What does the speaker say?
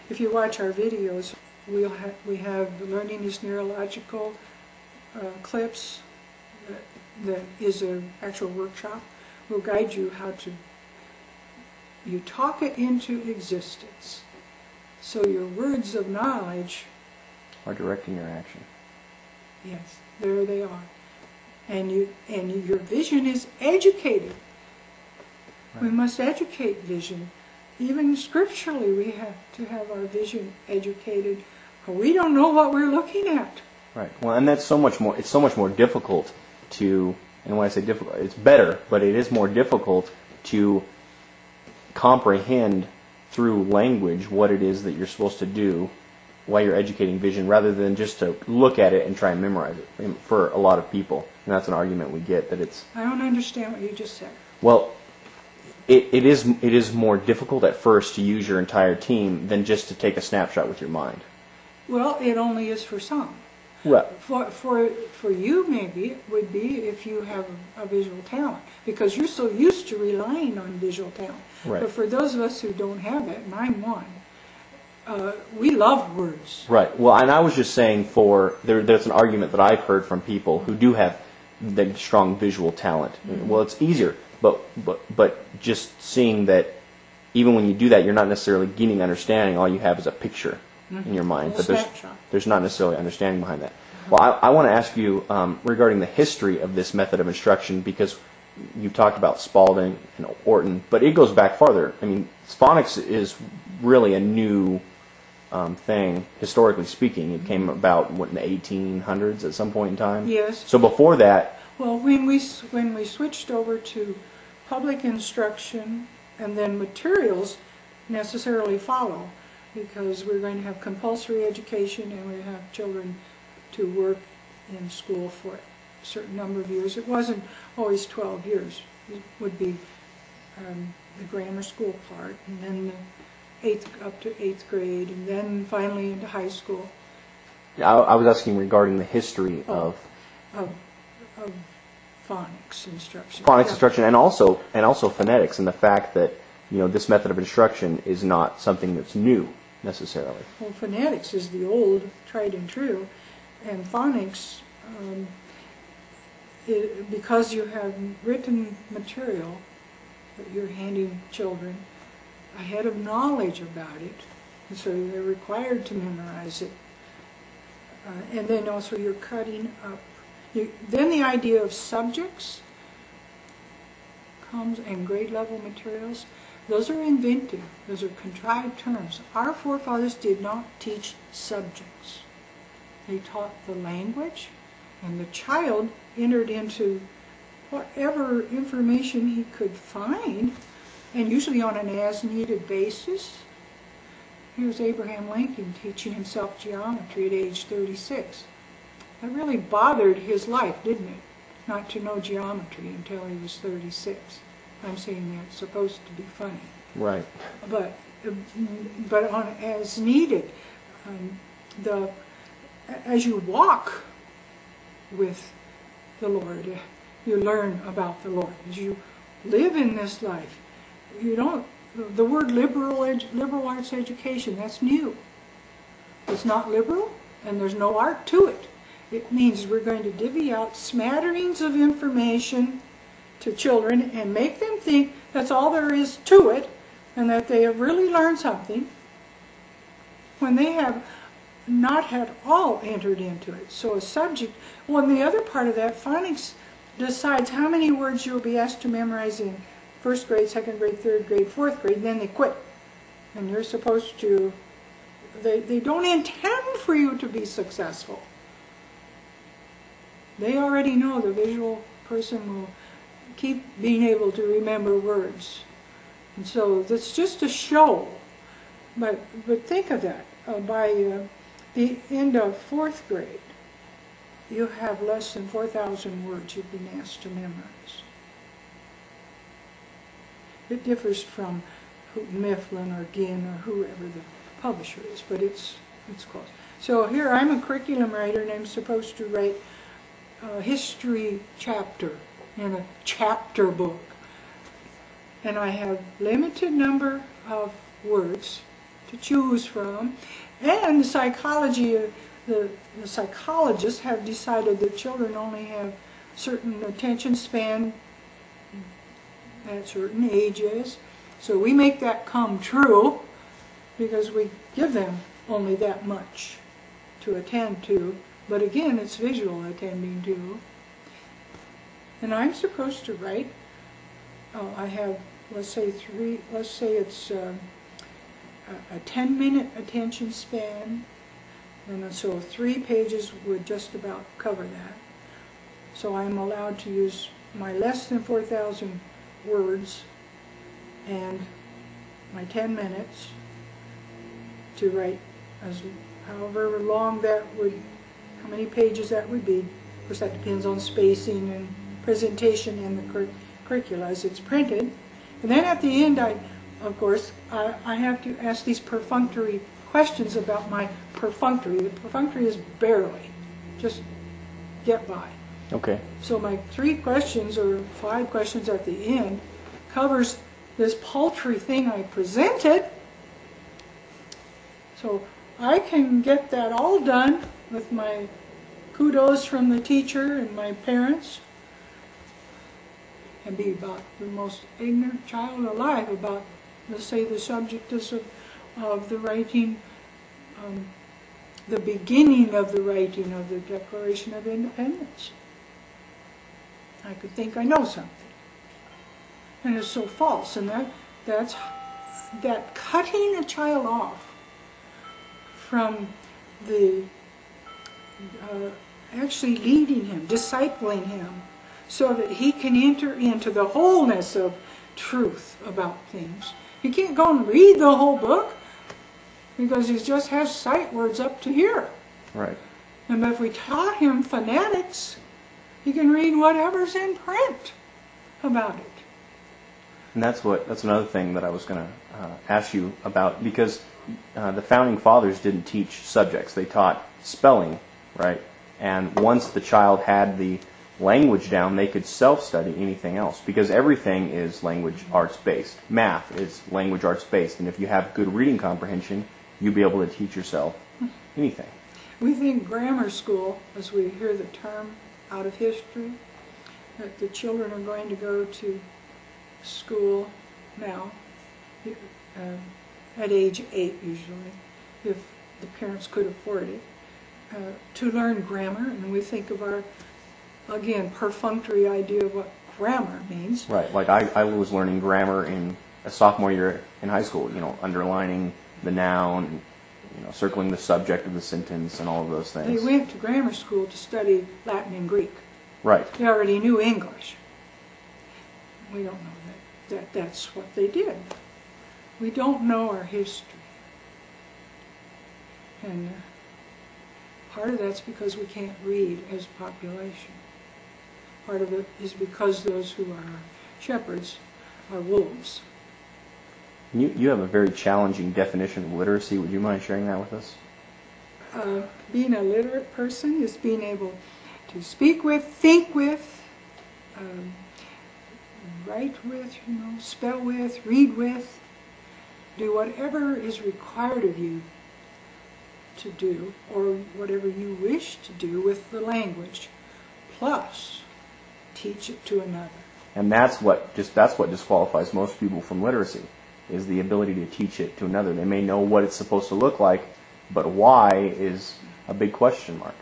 if you watch our videos, we have the Learning is Neurological clips that is an actual workshop. We'll guide you how to talk it into existence. So your words of knowledge are directing your action. Yes, there they are. And your vision is educated. Right. We must educate vision. Even scripturally, we have to have our vision educated. We don't know what we're looking at. Right. Well, and that's so much more. It's so much more difficult to. And when I say difficult, it's better, but it is more difficult to comprehend through language what it is that you're supposed to do while you're educating vision, rather than just to look at it and try and memorize it. For a lot of people, and that's an argument we get, that it's. I don't understand what you just said. Well, it is more difficult at first to use your entire team than just to take a snapshot with your mind. Well, it only is for some. Well, for you, maybe it would be if you have a visual talent, because you're so used to relying on visual talent. Right. But for those of us who don't have it, and I'm one, we love words. Right. Well, and I was just saying, there's an argument that I've heard from people who do have the strong visual talent. Mm-hmm. Well, it's easier, but just seeing that even when you do that, you're not necessarily gaining understanding. All you have is a picture in your mind, but there's not necessarily understanding behind that. Well, I want to ask you regarding the history of this method of instruction, because you've talked about Spalding and Orton, but it goes back farther. I mean, phonics is really a new thing, historically speaking. It came about in the 1800s at some point in time. Yes. So before that. Well, when we switched over to public instruction, and then materials necessarily follow, because we're going to have compulsory education and we have children to work in school for a certain number of years. It wasn't always 12 years. It would be the grammar school part, and then the up to 8th grade, and then finally into high school. I was asking regarding the history of phonics instruction. Phonics instruction, and also phonetics, and the fact that this method of instruction is not something that's new necessarily. Well, phonetics is the old, tried and true, and phonics, because you have written material that you're handing children, a head of knowledge about it, and so they're required to memorize it. And then also you're cutting up. Then the idea of subjects comes, and grade level materials. Those are invented. Those are contrived terms. Our forefathers did not teach subjects. They taught the language, and the child entered into whatever information he could find, and usually on an as-needed basis. Here's Abraham Lincoln teaching himself geometry at age 36. That really bothered his life, didn't it? Not to know geometry until he was 36. I'm saying that's supposed to be funny. Right. But on as needed, as you walk with the Lord, you learn about the Lord. As you live in this life, you don't. The word liberal arts education, that's new. It's not liberal, and there's no art to it. It means we're going to divvy out smatterings of information to children and make them think that's all there is to it, and that they have really learned something, when they have not had all entered into it. So a subject, well, and the other part of that, phonics decides how many words you'll be asked to memorize in 1st grade, 2nd grade, 3rd grade, 4th grade, and then they quit. And you're supposed to, they don't intend for you to be successful. They already know the visual person will keep being able to remember words. And so that's just a show. But think of that. By the end of 4th grade, you have less than 4,000 words you've been asked to memorize. It differs from Mifflin or Ginn or whoever the publisher is, but it's close. So here I'm a curriculum writer, and I'm supposed to write a history chapter in a chapter book. And I have limited number of words, to choose from. And the psychologists have decided that children only have certain attention span at certain ages. So we make that come true because we give them only that much to attend to. But again, it's visual attending to. And I'm supposed to write. I have, let's say it's a 10-minute attention span. And so 3 pages would just about cover that. So I'm allowed to use my less than 4,000 words and my 10 minutes to write however long that would, how many pages that would be. Of course, that depends on spacing and presentation in the curricula as it's printed. And then at the end, I have to ask these perfunctory questions about my perfunctory. The perfunctory is barely, just get by. Okay. So my 3 questions or 5 questions at the end covers this paltry thing I presented. So I can get that all done with my kudos from the teacher and my parents and be about the most ignorant child alive about, let's say, the subject of the writing, the beginning of the writing of the Declaration of Independence. I could think I know something. And it's so false. And that's cutting a child off from the actually leading him, discipling him, so that he can enter into the wholeness of truth about things. He can't go and read the whole book because he just has sight words up to here. Right. And if we taught him phonetics, he can read whatever's in print about it. And that's another thing that I was going to ask you about, because the founding fathers didn't teach subjects; they taught spelling, right? And once the child had the language down, they could self-study anything else, because everything is language arts based. Math is language arts based, and if you have good reading comprehension, you'll be able to teach yourself anything. We think grammar school, as we hear the term out of history, that the children are going to go to school now at age 8 usually, if the parents could afford it, to learn grammar. And we think of our, again, perfunctory idea of what grammar means. Right, like I was learning grammar in a sophomore year in high school, underlining the noun, circling the subject of the sentence and all of those things. They went to grammar school to study Latin and Greek. Right. They already knew English. We don't know that that's what they did. We don't know our history. And part of that's because we can't read as a population. Part of it is because those who are shepherds are wolves. You have a very challenging definition of literacy. Would you mind sharing that with us? Being a literate person is being able to speak with, think with, write with, spell with, read with, do whatever is required of you to do, or whatever you wish to do with the language, plus teach it to another. And that's what disqualifies most people from literacy, is the ability to teach it to another. They may know what it's supposed to look like, but why is a big question mark.